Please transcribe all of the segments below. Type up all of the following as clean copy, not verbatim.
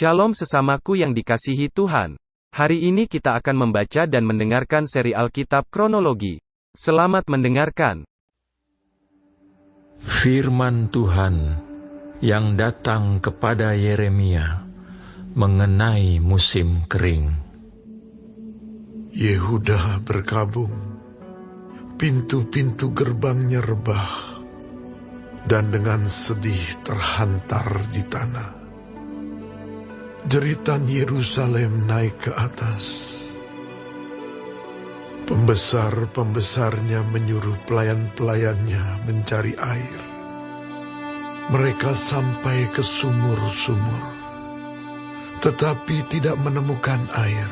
Shalom sesamaku yang dikasihi Tuhan. Hari ini kita akan membaca dan mendengarkan seri Alkitab Kronologi. Selamat mendengarkan. Firman Tuhan yang datang kepada Yeremia mengenai musim kering. Yehuda berkabung, pintu-pintu gerbangnya rebah, dan dengan sedih terhantar di tanah. Jeritan Yerusalem naik ke atas. Pembesar-pembesarnya menyuruh pelayan-pelayannya mencari air. Mereka sampai ke sumur-sumur, tetapi tidak menemukan air,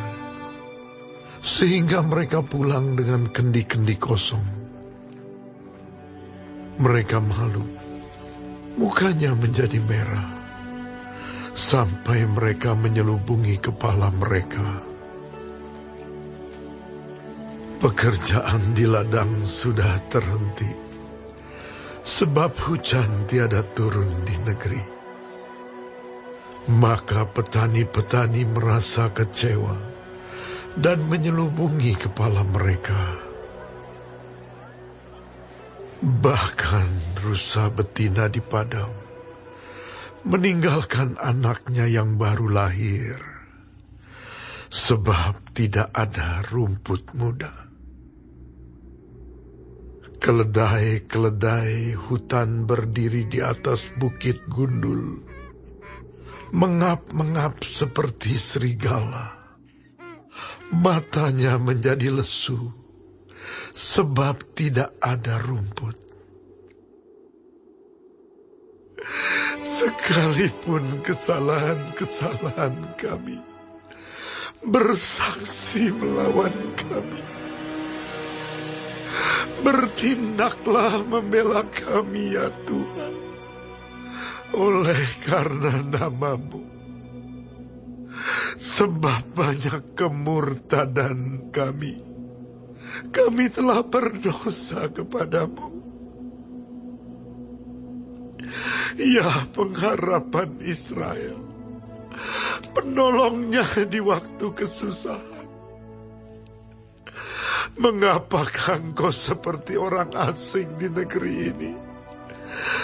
sehingga mereka pulang dengan kendi-kendi kosong. Mereka malu, mukanya menjadi merah, sampai mereka menyelubungi kepala mereka. Pekerjaan di ladang sudah terhenti, sebab hujan tiada turun di negeri. Maka petani-petani merasa kecewa dan menyelubungi kepala mereka. Bahkan rusa betina di padang meninggalkan anaknya yang baru lahir, sebab tidak ada rumput muda. Keledai-keledai hutan berdiri di atas bukit gundul, mengap-mengap seperti serigala. Matanya menjadi lesu, sebab tidak ada rumput. Sekalipun kesalahan-kesalahan kami bersaksi melawan kami, bertindaklah membela kami ya Tuhan, oleh karena nama-Mu. Sebab banyak kemurtadan kami telah berdosa kepadamu. Ya pengharapan Israel, penolongnya di waktu kesusahan. Mengapakah engkau seperti orang asing di negeri ini?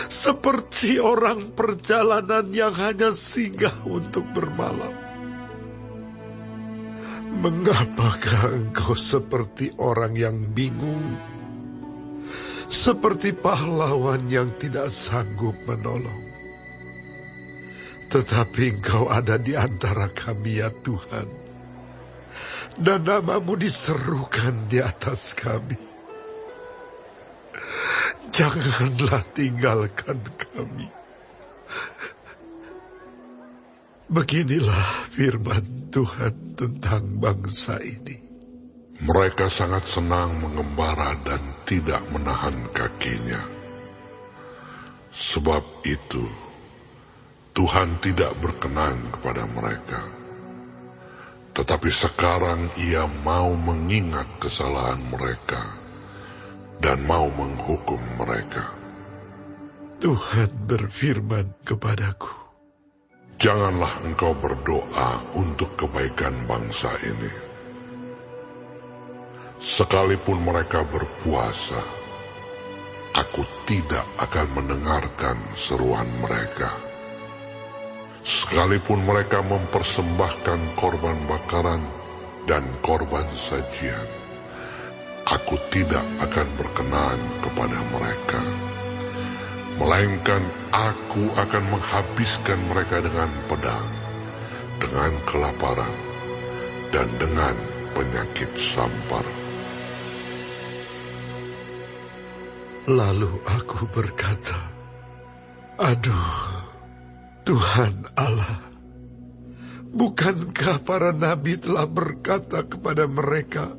Seperti orang perjalanan yang hanya singgah untuk bermalam. Mengapakah engkau seperti orang yang bingung? Seperti pahlawan yang tidak sanggup menolong. Tetapi engkau ada di antara kami ya Tuhan, dan nama-Mu diserukan di atas kami. Janganlah tinggalkan kami. Beginilah firman Tuhan tentang bangsa ini. Mereka sangat senang mengembara dan tidak menahan kakinya. Sebab itu, Tuhan tidak berkenan kepada mereka. Tetapi sekarang Ia mau mengingat kesalahan mereka dan mau menghukum mereka. Tuhan berfirman kepadaku, janganlah engkau berdoa untuk kebaikan bangsa ini. Sekalipun mereka berpuasa, aku tidak akan mendengarkan seruan mereka. Sekalipun mereka mempersembahkan korban bakaran dan korban sajian, aku tidak akan berkenan kepada mereka. Melainkan aku akan menghabiskan mereka dengan pedang, dengan kelaparan, dan dengan penyakit sampar. Lalu aku berkata, aduh, Tuhan Allah, bukankah para nabi telah berkata kepada mereka,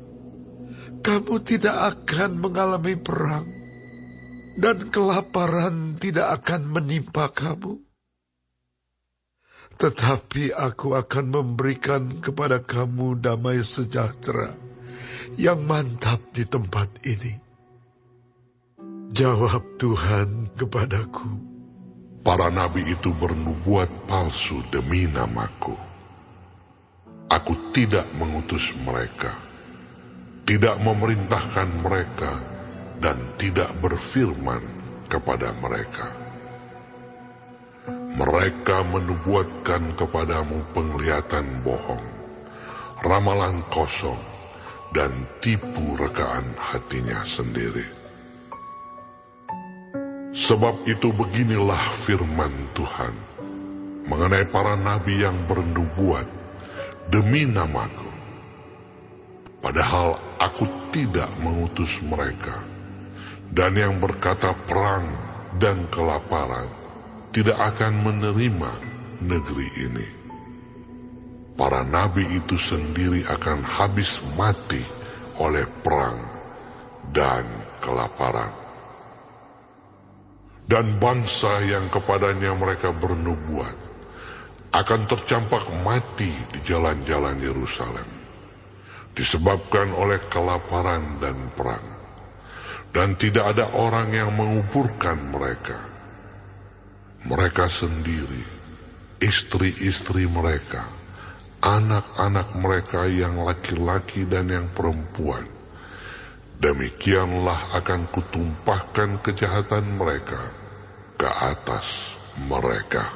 kamu tidak akan mengalami perang, dan kelaparan tidak akan menimpa kamu? Tetapi aku akan memberikan kepada kamu damai sejahtera yang mantap di tempat ini. Jawab Tuhan kepadaku, Para nabi itu bernubuat palsu demi namaku. Aku tidak mengutus mereka, tidak memerintahkan mereka, dan tidak berfirman kepada mereka. Mereka menubuatkan kepadamu penglihatan bohong, ramalan kosong, dan tipu rekaan hatinya sendiri. Sebab itu beginilah firman Tuhan mengenai para nabi yang bernubuat demi namaku. Padahal aku tidak mengutus mereka, dan yang berkata perang dan kelaparan tidak akan menerima negeri ini. Para nabi itu sendiri akan habis mati oleh perang dan kelaparan. Dan bangsa yang kepadanya mereka bernubuat akan tercampak mati di jalan-jalan Yerusalem, disebabkan oleh kelaparan dan perang. Dan tidak ada orang yang menguburkan mereka. Mereka sendiri, istri-istri mereka, anak-anak mereka yang laki-laki dan yang perempuan, demikianlah akan kutumpahkan kejahatan mereka ke atas mereka.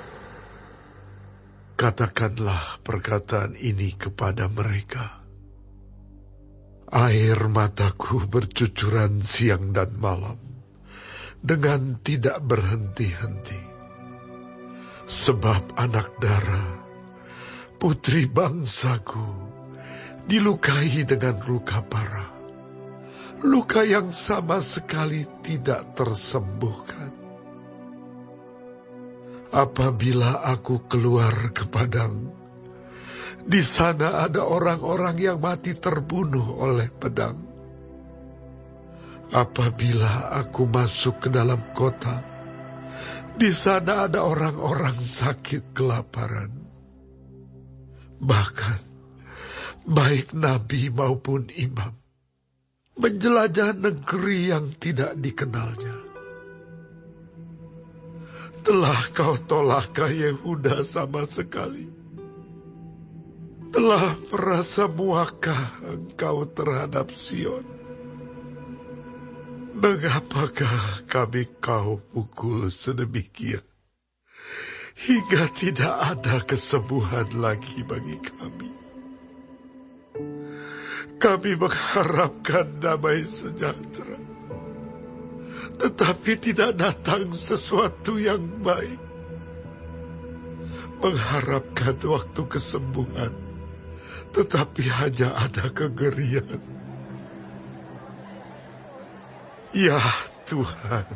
Katakanlah perkataan ini kepada mereka. Air mataku bercucuran siang dan malam, dengan tidak berhenti-henti. Sebab anak dara, putri bangsaku, dilukai dengan luka parah. Luka yang sama sekali tidak tersembuhkan. Apabila aku keluar ke padang, di sana ada orang-orang yang mati terbunuh oleh pedang. Apabila aku masuk ke dalam kota, di sana ada orang-orang sakit kelaparan. Bahkan, baik nabi maupun imam, menjelajah negeri yang tidak dikenalnya. Telah kau tolakkah Yehuda sama sekali? Telah merasa muakkah engkau terhadap Sion? Mengapakah kami kau pukul sedemikian, hingga tidak ada kesembuhan lagi bagi kami? Kami mengharapkan damai sejahtera, tetapi tidak datang sesuatu yang baik. Mengharapkan waktu kesembuhan, tetapi hanya ada kengerian. Ya Tuhan,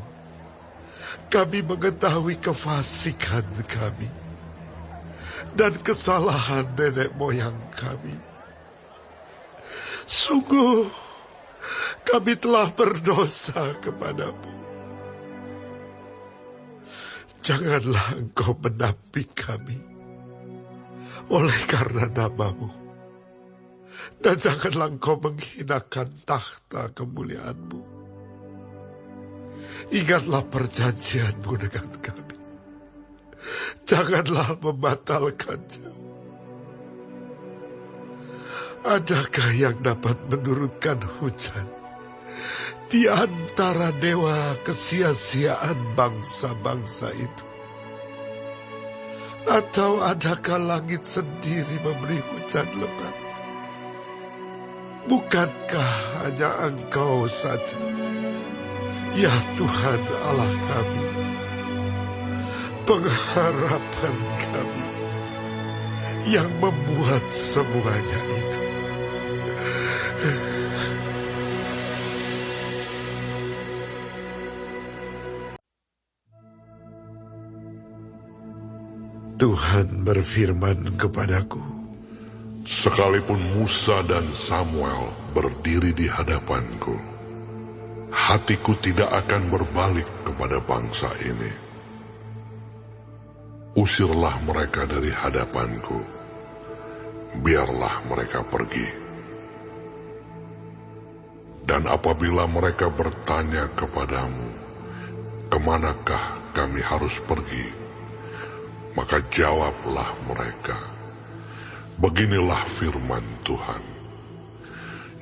kami mengetahui kefasikan kami dan kesalahan nenek moyang kami. Sungguh, kami telah berdosa kepadamu. Janganlah engkau menampik kami oleh karena namamu, dan janganlah engkau menghinakan takhta kemuliaanmu. Ingatlah perjanjianmu dengan kami, janganlah membatalkannya. Adakah yang dapat menurunkan hujan di antara dewa kesia-siaan bangsa-bangsa itu? Atau adakah langit sendiri memberi hujan lebat? Bukankah hanya Engkau saja, ya Tuhan Allah kami, pengharapan kami, yang membuat semuanya itu? Tuhan berfirman kepadaku, sekalipun Musa dan Samuel berdiri di hadapanku, hatiku tidak akan berbalik kepada bangsa ini. Usirlah mereka dari hadapanku, biarlah mereka pergi. Dan apabila mereka bertanya kepadamu, kemanakah kami harus pergi?" Maka jawablah mereka, "Beginilah firman Tuhan,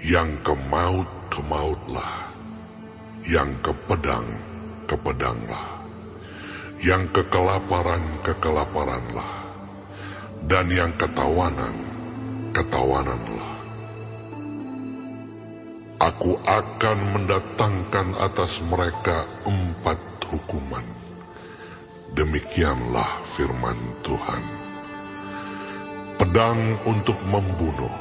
yang ke maut, ke mautlah, yang ke pedang, ke pedanglah, yang ke kelaparan, ke kelaparanlah, dan yang ketawanan, ketawananlah. Aku akan mendatangkan atas mereka 4 hukuman. Demikianlah firman Tuhan. Pedang untuk membunuh,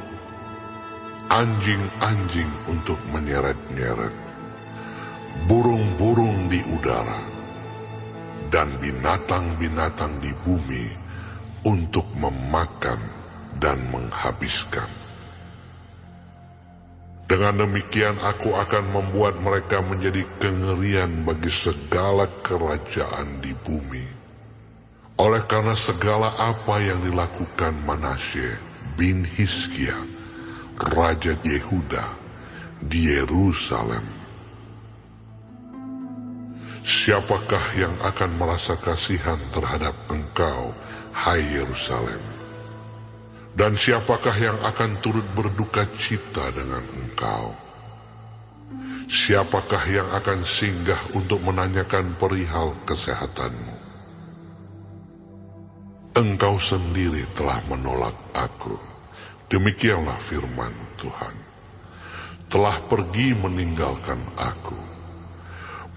anjing-anjing untuk menyeret-nyeret, burung-burung di udara, dan binatang-binatang di bumi untuk memakan dan menghabiskan. Dengan demikian aku akan membuat mereka menjadi kengerian bagi segala kerajaan di bumi. Oleh karena segala apa yang dilakukan Manasye bin Hizkia, Raja Yehuda, di Yerusalem. Siapakah yang akan merasa kasihan terhadap engkau, hai Yerusalem? Dan siapakah yang akan turut berduka cita dengan engkau? Siapakah yang akan singgah untuk menanyakan perihal kesehatanmu? Engkau sendiri telah menolak aku, demikianlah firman Tuhan. Telah pergi meninggalkan aku,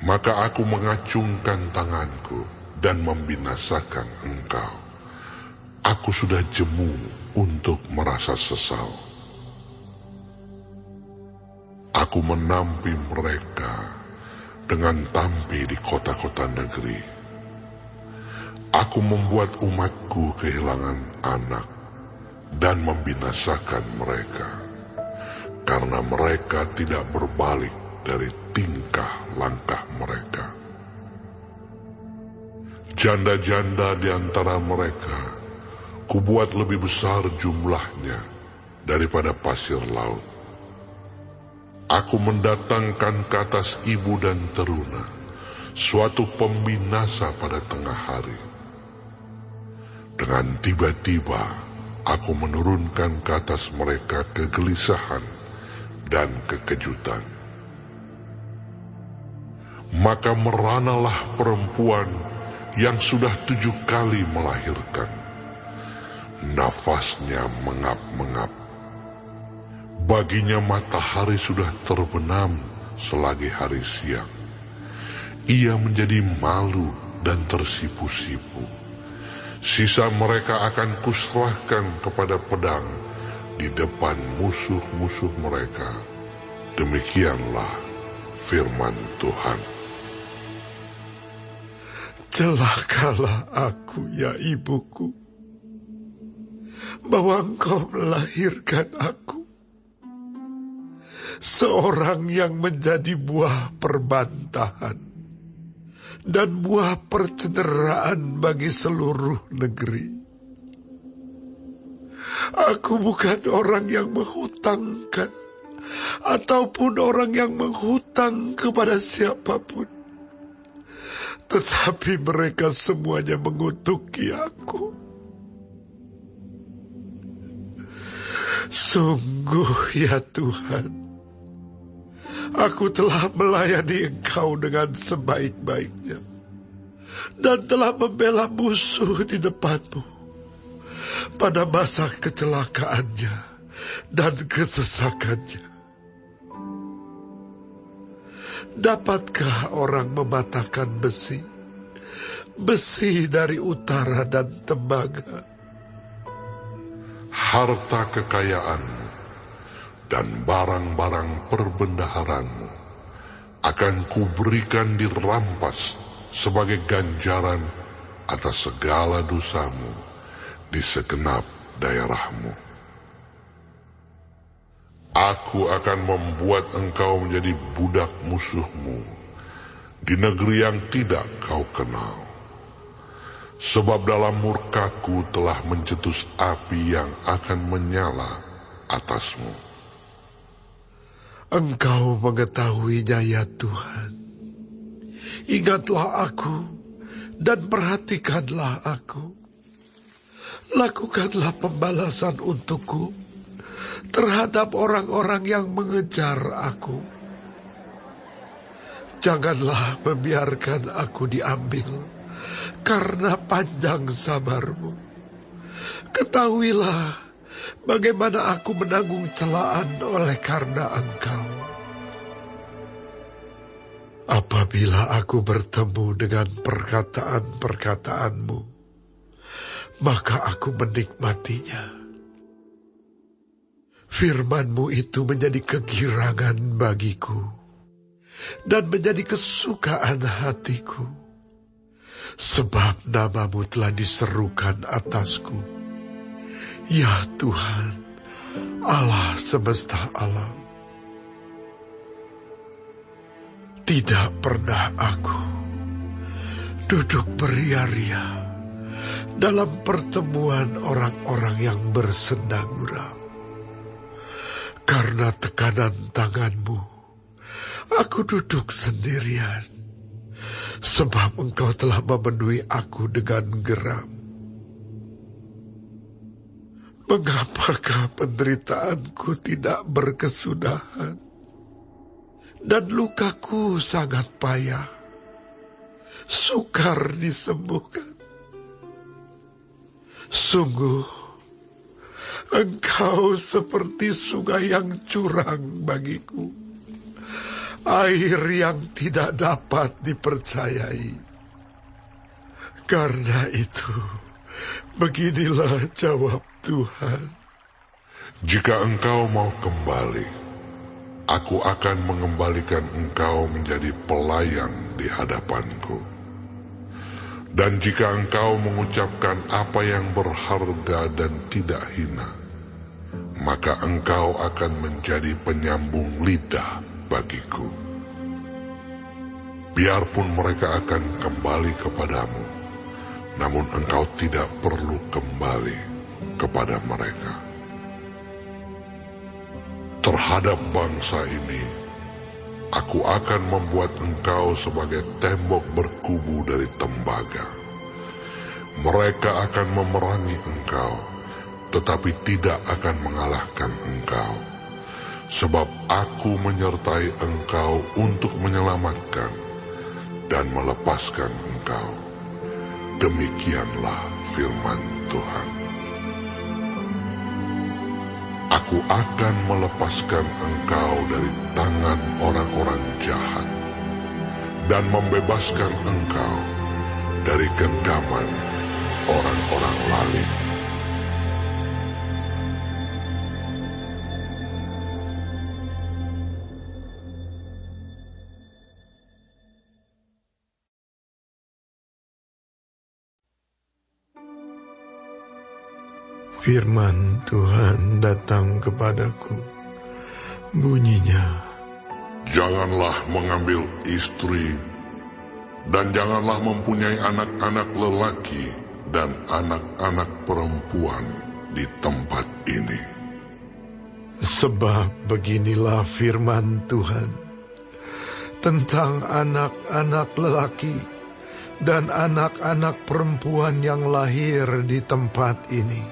maka aku mengacungkan tanganku dan membinasakan engkau. Aku sudah jemu untuk merasa sesal. Aku menampi mereka dengan tampi di kota-kota negeri. Aku membuat umatku kehilangan anak dan membinasakan mereka, karena mereka tidak berbalik dari tingkah langkah mereka. Janda-janda di antara mereka kubuat lebih besar jumlahnya daripada pasir laut. Aku mendatangkan ke atas ibu dan teruna suatu pembinasa pada tengah hari. Dengan tiba-tiba aku menurunkan ke atas mereka kegelisahan dan kekejutan. Maka meranalah perempuan yang sudah 7 kali melahirkan. Nafasnya mengap-mengap. Baginya matahari sudah terbenam selagi hari siang. Ia menjadi malu dan tersipu-sipu. Sisa mereka akan kuserahkan kepada pedang di depan musuh-musuh mereka. Demikianlah firman Tuhan. Celakalah aku, ya ibuku, bahwa engkau melahirkan aku, seorang yang menjadi buah perbantahan dan buah percenderaan bagi seluruh negeri. Aku bukan orang yang menghutangkan ataupun orang yang menghutang kepada siapapun, tetapi mereka semuanya mengutuki aku. Sungguh ya Tuhan, aku telah melayani Engkau dengan sebaik-baiknya dan telah membela musuh di depan-Mu pada masa kecelakaannya dan kesesakannya. Dapatkah orang mematahkan besi, besi dari utara dan tembaga? Harta kekayaanmu dan barang-barang perbendaharanmu akan kuberikan dirampas sebagai ganjaran atas segala dosamu di segenap daerahmu. Aku akan membuat engkau menjadi budak musuhmu di negeri yang tidak kau kenal. Sebab dalam murkaku telah mencetus api yang akan menyala atasmu. Engkau mengetahuinya ya Tuhan. Ingatlah aku dan perhatikanlah aku. Lakukanlah pembalasan untukku terhadap orang-orang yang mengejar aku. Janganlah membiarkan aku diambil karena panjang sabar-Mu. Ketahuilah bagaimana aku menanggung celaan oleh karena Engkau. Apabila aku bertemu dengan perkataan-perkataan-Mu, maka aku menikmatinya. Firman-Mu itu menjadi kegirangan bagiku dan menjadi kesukaan hatiku, sebab nama-Mu telah diserukan atasku. Ya Tuhan, Allah semesta alam. Tidak pernah aku duduk beria-ria dalam pertemuan orang-orang yang bersenda gurau. Karena tekanan tangan-Mu, aku duduk sendirian, sebab Engkau telah memenuhi aku dengan geram. Mengapakah penderitaanku tidak berkesudahan, dan lukaku sangat payah, sukar disembuhkan? Sungguh, Engkau seperti sungai yang curang bagiku, air yang tidak dapat dipercayai. Karena itu, beginilah jawab Tuhan. Jika engkau mau kembali, aku akan mengembalikan engkau menjadi pelayan di hadapanku. Dan jika engkau mengucapkan apa yang berharga dan tidak hina, maka engkau akan menjadi penyambung lidah bagiku. Biarpun mereka akan kembali kepadamu, namun engkau tidak perlu kembali kepada mereka. Terhadap bangsa ini, aku akan membuat engkau sebagai tembok berkubu dari tembaga. Mereka akan memerangi engkau, tetapi tidak akan mengalahkan engkau. Sebab aku menyertai engkau untuk menyelamatkan dan melepaskan engkau. Demikianlah firman Tuhan. Aku akan melepaskan engkau dari tangan orang-orang jahat dan membebaskan engkau dari genggaman orang-orang lalim. Firman Tuhan datang kepadaku. Bunyinya, Janganlah mengambil istri, dan janganlah mempunyai anak-anak lelaki dan anak-anak perempuan di tempat ini. sebab beginilah firman Tuhan tentang anak-anak lelaki dan anak-anak perempuan yang lahir di tempat ini,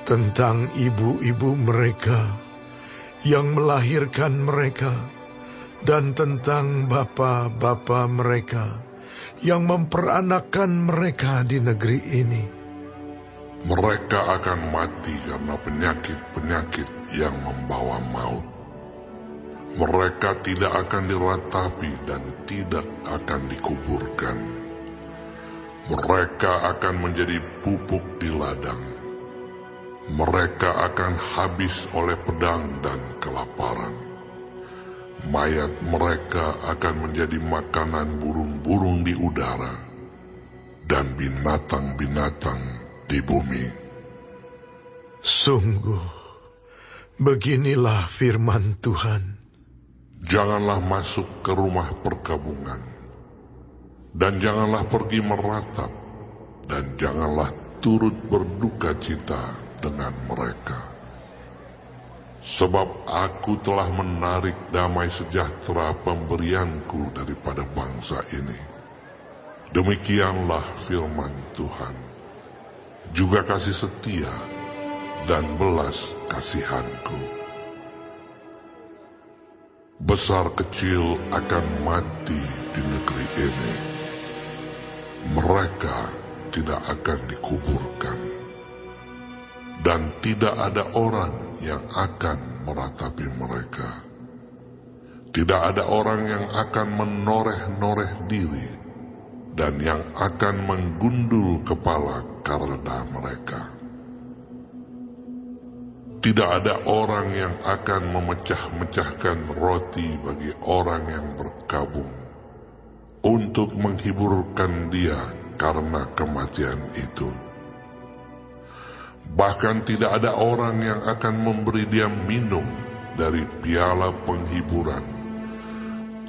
tentang ibu-ibu mereka yang melahirkan mereka, dan tentang bapa-bapa mereka yang memperanakkan mereka di negeri ini. Mereka akan mati karena penyakit-penyakit yang membawa maut. Mereka tidak akan diratapi dan tidak akan dikuburkan. Mereka akan menjadi pupuk di ladang. Mereka akan habis oleh pedang dan kelaparan. Mayat mereka akan menjadi makanan burung-burung di udara dan binatang-binatang di bumi. Sungguh, beginilah firman Tuhan. Janganlah masuk ke rumah perkabungan, dan janganlah pergi meratap, dan janganlah turut berduka cita dengan mereka. Sebab aku telah menarik damai sejahtera pemberianku daripada bangsa ini, Demikianlah firman Tuhan. Juga kasih setia dan belas kasihanku. Besar kecil akan mati di negeri ini. Mereka tidak akan dikuburkan. Dan tidak ada orang yang akan meratapi mereka. Tidak ada orang yang akan menoreh-noreh diri dan yang akan menggundul kepala karena mereka. Tidak ada orang yang akan memecah-mecahkan roti bagi orang yang berkabung untuk menghiburkan dia karena kematian itu. Bahkan tidak ada orang yang akan memberi dia minum dari piala penghiburan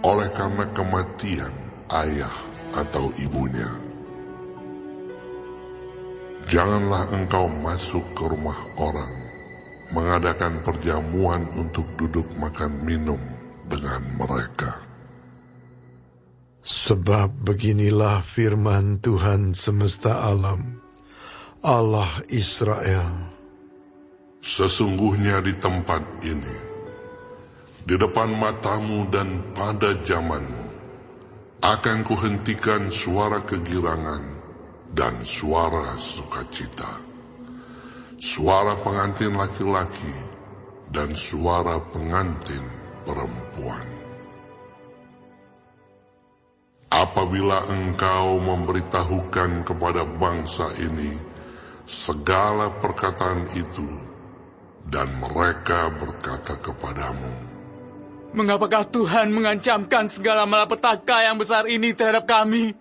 oleh karena kematian ayah atau ibunya. Janganlah engkau masuk ke rumah orang, mengadakan perjamuan untuk duduk makan minum dengan mereka. Sebab beginilah firman Tuhan semesta alam, Allah Israel. Sesungguhnya di tempat ini, di depan matamu dan pada zamanmu, akan kuhentikan suara kegirangan dan suara sukacita, suara pengantin laki-laki dan suara pengantin perempuan. Apabila engkau memberitahukan kepada bangsa ini segala perkataan itu, dan mereka berkata kepadamu, "Mengapakah Tuhan mengancamkan segala malapetaka yang besar ini terhadap kami?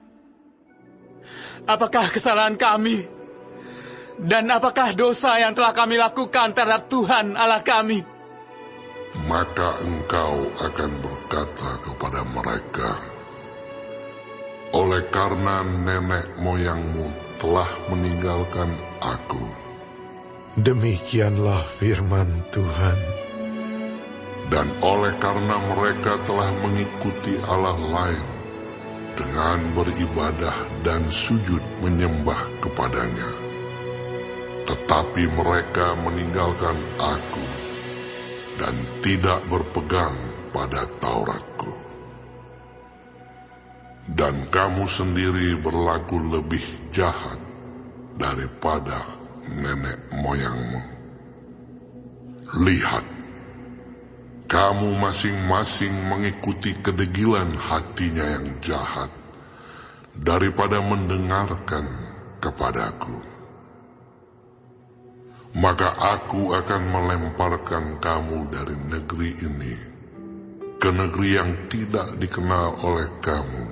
Apakah kesalahan kami? Dan apakah dosa yang telah kami lakukan terhadap Tuhan Allah kami?" Maka engkau akan berkata kepada mereka, "Oleh karena nenek moyangmu telah meninggalkan aku." Demikianlah firman Tuhan. Dan oleh karena mereka telah mengikuti Allah lain dengan beribadah dan sujud menyembah kepadanya, tetapi mereka meninggalkan aku dan tidak berpegang pada Tauratku. Dan kamu sendiri berlaku lebih jahat daripada nenek moyangmu. Lihat, kamu masing-masing mengikuti kedegilan hatinya yang jahat daripada mendengarkan kepadaku. Maka aku akan melemparkan kamu dari negeri ini ke negeri yang tidak dikenal oleh kamu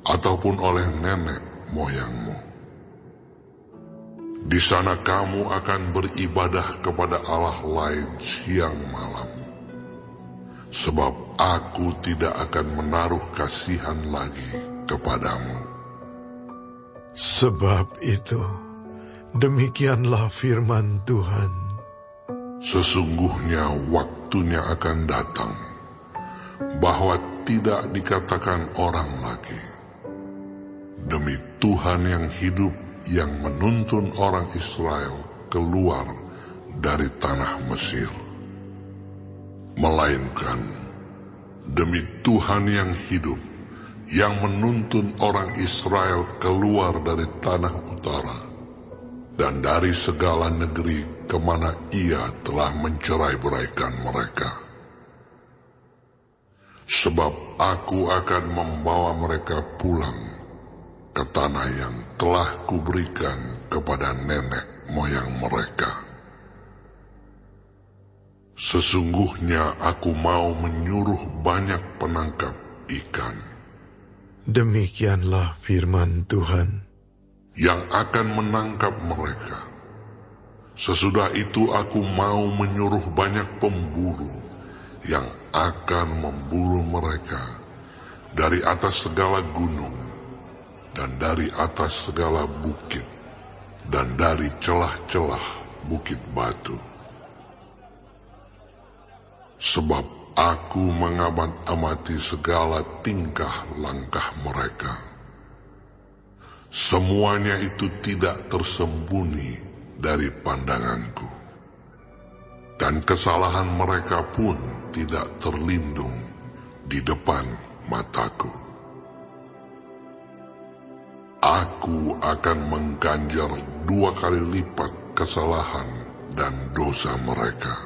ataupun oleh nenek moyangmu. Di sana kamu akan beribadah kepada Allah lain siang malam. Sebab aku tidak akan menaruh kasihan lagi kepadamu. Sebab itu, demikianlah firman Tuhan. Sesungguhnya waktunya akan datang, bahwa tidak dikatakan orang lagi, demi Tuhan yang hidup yang menuntun orang Israel keluar dari tanah Mesir. Melainkan, demi Tuhan yang hidup, yang menuntun orang Israel keluar dari tanah utara, dan dari segala negeri kemana ia telah mencerai-beraikan mereka. Sebab aku akan membawa mereka pulang ke tanah yang telah kuberikan kepada nenek moyang mereka. Sesungguhnya aku mau menyuruh banyak penangkap ikan. Demikianlah firman Tuhan. Yang akan menangkap mereka. Sesudah itu aku mau menyuruh banyak pemburu yang akan memburu mereka dari atas segala gunung dan dari atas segala bukit dan dari celah-celah bukit batu. Sebab aku mengamati segala tingkah langkah mereka, Semuanya itu tidak tersembunyi dari pandanganku, dan kesalahan mereka pun tidak terlindung di depan mataku. Aku akan mengganjar 2 kali lipat kesalahan dan dosa mereka,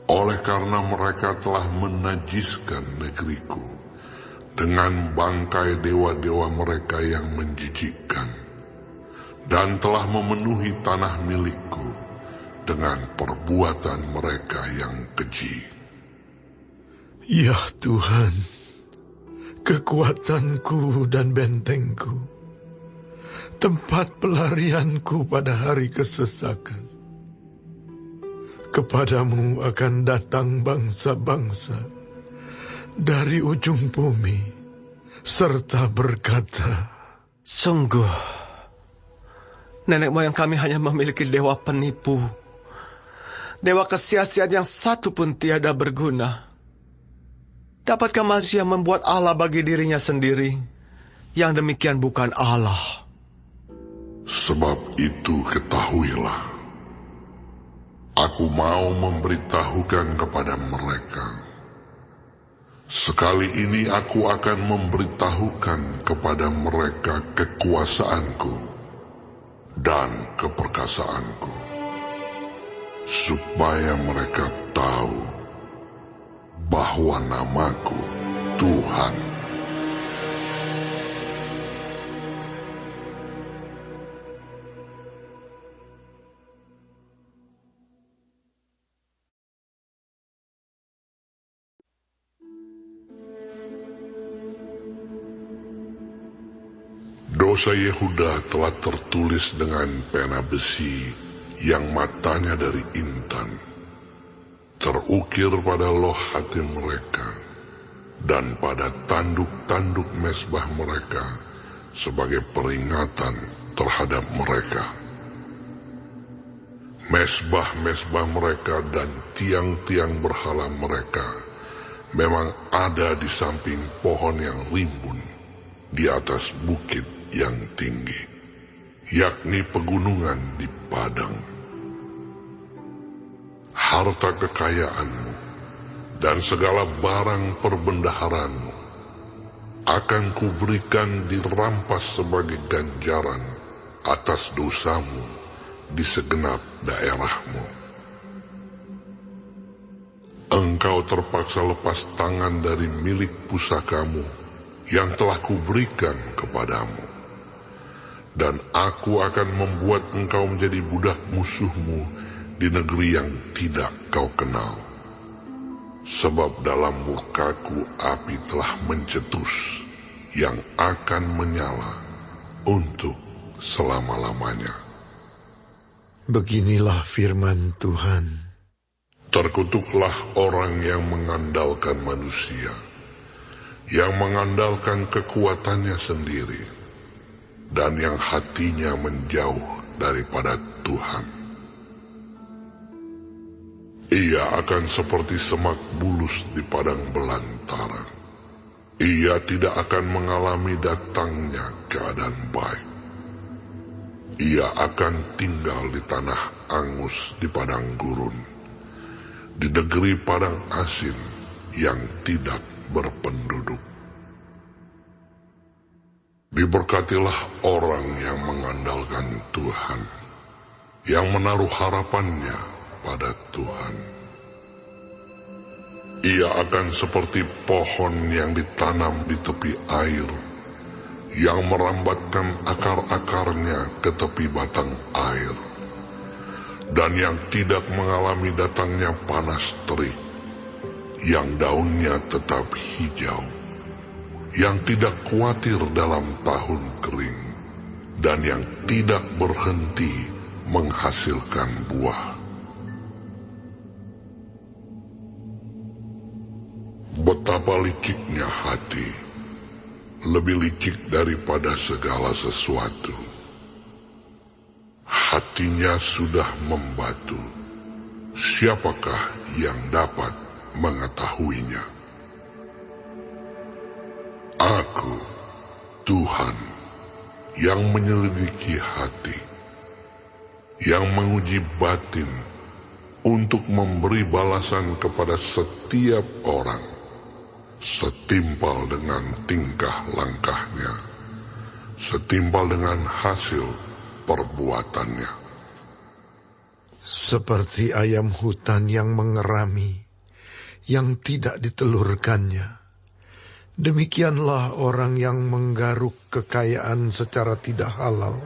oleh karena mereka telah menajiskan negeriku dengan bangkai dewa-dewa mereka yang menjijikkan, dan telah memenuhi tanah milikku dengan perbuatan mereka yang keji. Ya Tuhan, kekuatanku dan bentengku, tempat pelarianku pada hari kesesakan. Kepadamu akan datang bangsa-bangsa dari ujung bumi, serta berkata, Sungguh, nenek moyang kami hanya memiliki dewa penipu, dewa kesia-siaan yang satu pun tiada berguna. Dapatkah manusia membuat Allah bagi dirinya sendiri? Yang demikian bukan Allah. Sebab itu ketahuilah, aku mau memberitahukan kepada mereka. Sekali ini aku akan memberitahukan kepada mereka kekuasaanku dan keperkasaanku, supaya mereka tahu bahwa namaku Tuhan. Dosa Yehuda telah tertulis dengan pena besi yang matanya dari intan, terukir pada loh hati mereka dan pada tanduk-tanduk mezbah mereka sebagai peringatan terhadap mereka. Mezbah-mezbah mereka dan tiang-tiang berhala mereka memang ada di samping pohon yang rimbun di atas bukit yang tinggi, yakni pegunungan di padang. Harta kekayaanmu dan segala barang perbendaharanmu akan kuberikan dirampas sebagai ganjaran atas dosamu di segenap daerahmu. Engkau terpaksa lepas tangan dari milik pusakamu yang telah kuberikan kepadamu, dan aku akan membuat engkau menjadi budak musuhmu di negeri yang tidak kau kenal. Sebab dalam murkaku api telah mencetus yang akan menyala untuk selama-lamanya. Beginilah firman Tuhan. Terkutuklah orang yang mengandalkan manusia, yang mengandalkan kekuatannya sendiri, dan yang hatinya menjauh daripada Tuhan. Ia akan seperti semak bulus di padang belantara. Ia tidak akan mengalami datangnya keadaan baik. Ia akan tinggal di tanah angus di padang gurun, di negeri padang asin yang tidak berpenduduk. Diberkatilah orang yang mengandalkan Tuhan, yang menaruh harapannya pada Tuhan. Ia akan seperti pohon yang ditanam di tepi air, yang merambatkan akar-akarnya ke tepi batang air, dan yang tidak mengalami datangnya panas terik, yang daunnya tetap hijau, yang tidak khawatir dalam tahun kering, dan yang tidak berhenti menghasilkan buah. Betapa liciknya hati, lebih licik daripada segala sesuatu. Hatinya sudah membatu, siapakah yang dapat mengetahuinya? Aku, Tuhan, yang menyelidiki hati, yang menguji batin untuk memberi balasan kepada setiap orang setimpal dengan tingkah langkahnya, setimpal dengan hasil perbuatannya. Seperti ayam hutan yang mengerami, yang tidak ditelurkannya, demikianlah orang yang menggaruk kekayaan secara tidak halal.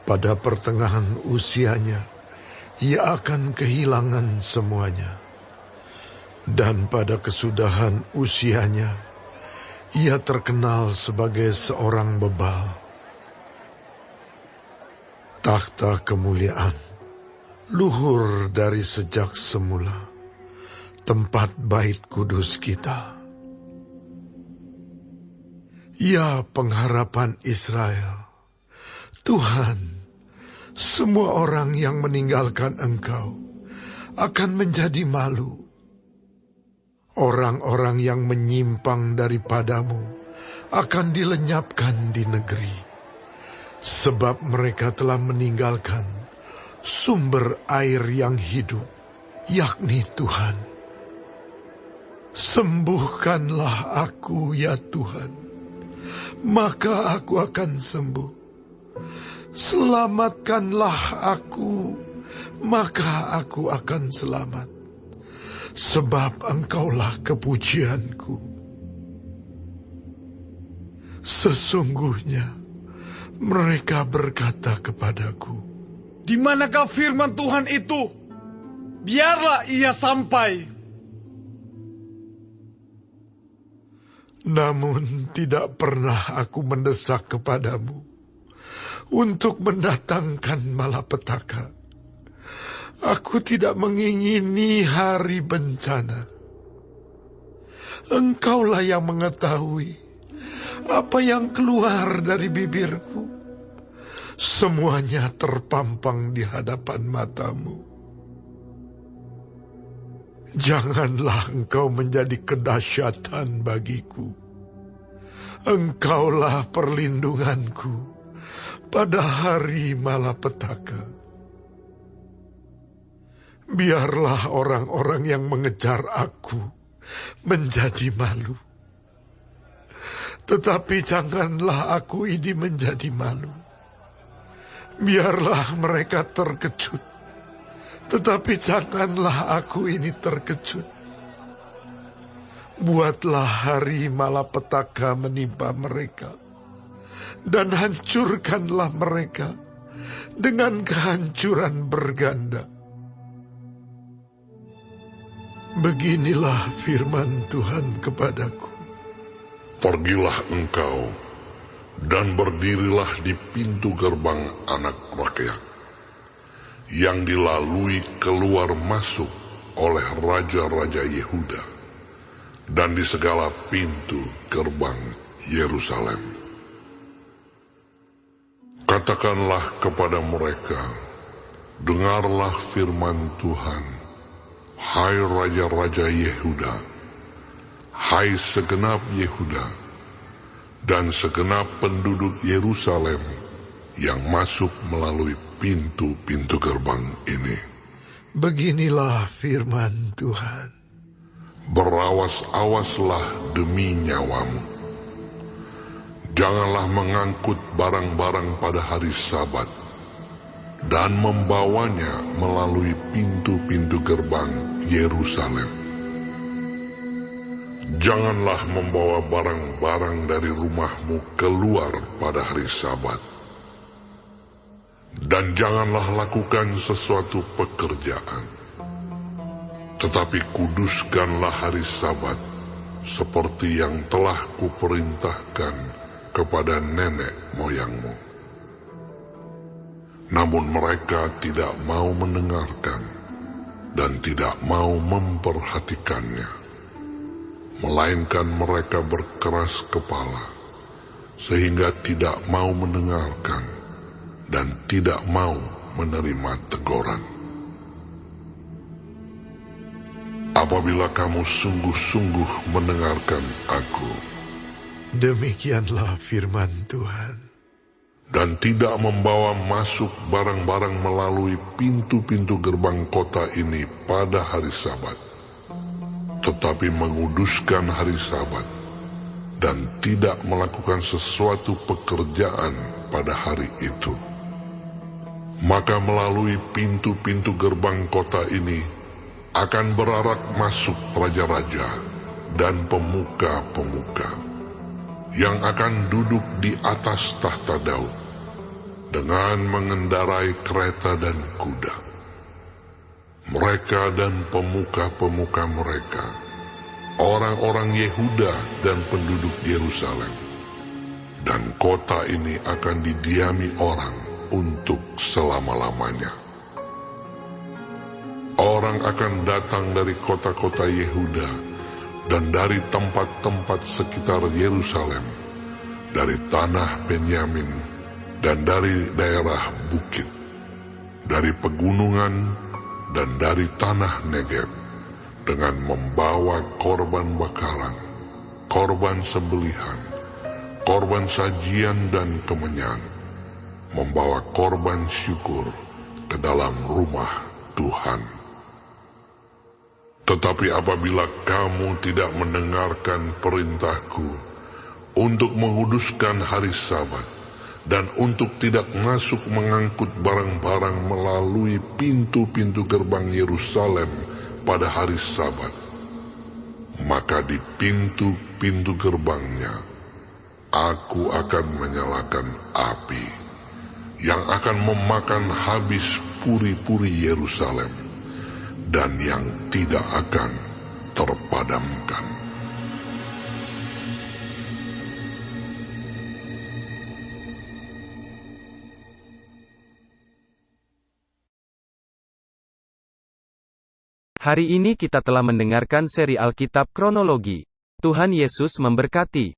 Pada pertengahan usianya, ia akan kehilangan semuanya. Dan pada kesudahan usianya, ia terkenal sebagai seorang bebal. Takhta kemuliaan, luhur dari sejak semula, tempat bait kudus kita. Ya pengharapan Israel, Tuhan, semua orang yang meninggalkan Engkau akan menjadi malu. Orang-orang yang menyimpang daripadamu akan dilenyapkan di negeri, sebab mereka telah meninggalkan sumber air yang hidup, yakni Tuhan. Sembuhkanlah aku, ya Tuhan, maka aku akan sembuh. Selamatkanlah aku, maka aku akan selamat. Sebab Engkaulah kepujianku. Sesungguhnya mereka berkata kepadaku, Di manakah firman Tuhan itu? Biarlah ia sampai. namun tidak pernah aku mendesak kepadamu untuk mendatangkan malapetaka. Aku tidak mengingini hari bencana. Engkaulah yang mengetahui apa yang keluar dari bibirku. Semuanya terpampang di hadapan matamu. Janganlah engkau menjadi kedahsyatan bagiku. Engkaulah perlindunganku pada hari malapetaka. Biarlah orang-orang yang mengejar aku menjadi malu. Tetapi janganlah aku ini menjadi malu. Biarlah mereka terkejut. Tetapi janganlah aku ini terkejut. Buatlah hari malapetaka menimpa mereka. Dan hancurkanlah mereka dengan kehancuran berganda. Beginilah firman Tuhan kepadaku. Pergilah engkau, dan berdirilah di pintu gerbang anak rakyat, yang dilalui keluar masuk oleh raja-raja Yehuda, dan di segala pintu gerbang Yerusalem. Katakanlah kepada mereka, dengarlah firman Tuhan. Hai raja-raja Yehuda, hai segenap Yehuda, dan segenap penduduk Yerusalem yang masuk melalui pintu-pintu gerbang ini. Beginilah firman Tuhan. Berawas-awaslah demi nyawamu. Janganlah mengangkut barang-barang pada hari Sabat, dan membawanya melalui pintu-pintu gerbang Yerusalem. Janganlah membawa barang-barang dari rumahmu keluar pada hari Sabat. Dan janganlah lakukan sesuatu pekerjaan. Tetapi kuduskanlah hari Sabat, seperti yang telah kuperintahkan kepada nenek moyangmu. Namun mereka tidak mau mendengarkan dan tidak mau memperhatikannya, melainkan mereka berkeras kepala, sehingga tidak mau mendengarkan dan tidak mau menerima teguran. Apabila kamu sungguh-sungguh mendengarkan aku, Demikianlah firman Tuhan. dan tidak membawa masuk barang-barang melalui pintu-pintu gerbang kota ini pada hari Sabat, tetapi menguduskan hari Sabat dan tidak melakukan sesuatu pekerjaan pada hari itu. Maka melalui pintu-pintu gerbang kota ini akan berarak masuk raja-raja dan pemuka-pemuka yang akan duduk di atas tahta Daud dengan mengendarai kereta dan kuda. Mereka dan pemuka-pemuka mereka, orang-orang Yehuda dan penduduk Yerusalem, dan kota ini akan didiami orang untuk selama-lamanya. Orang akan datang dari kota-kota Yehuda dan dari tempat-tempat sekitar Yerusalem, dari tanah Benyamin, dan dari daerah bukit, dari pegunungan, dan dari tanah Negeb, dengan membawa korban bakaran, korban sembelihan, korban sajian dan kemenyan, membawa korban syukur ke dalam rumah Tuhan. Tetapi apabila kamu tidak mendengarkan perintahku untuk menguduskan hari Sabat dan untuk tidak masuk mengangkut barang-barang melalui pintu-pintu gerbang Yerusalem pada hari Sabat, maka di pintu-pintu gerbangnya aku akan menyalakan api yang akan memakan habis puri-puri Yerusalem dan yang tidak akan terpadamkan. Hari ini kita telah mendengarkan seri Alkitab Kronologi. Tuhan Yesus memberkati.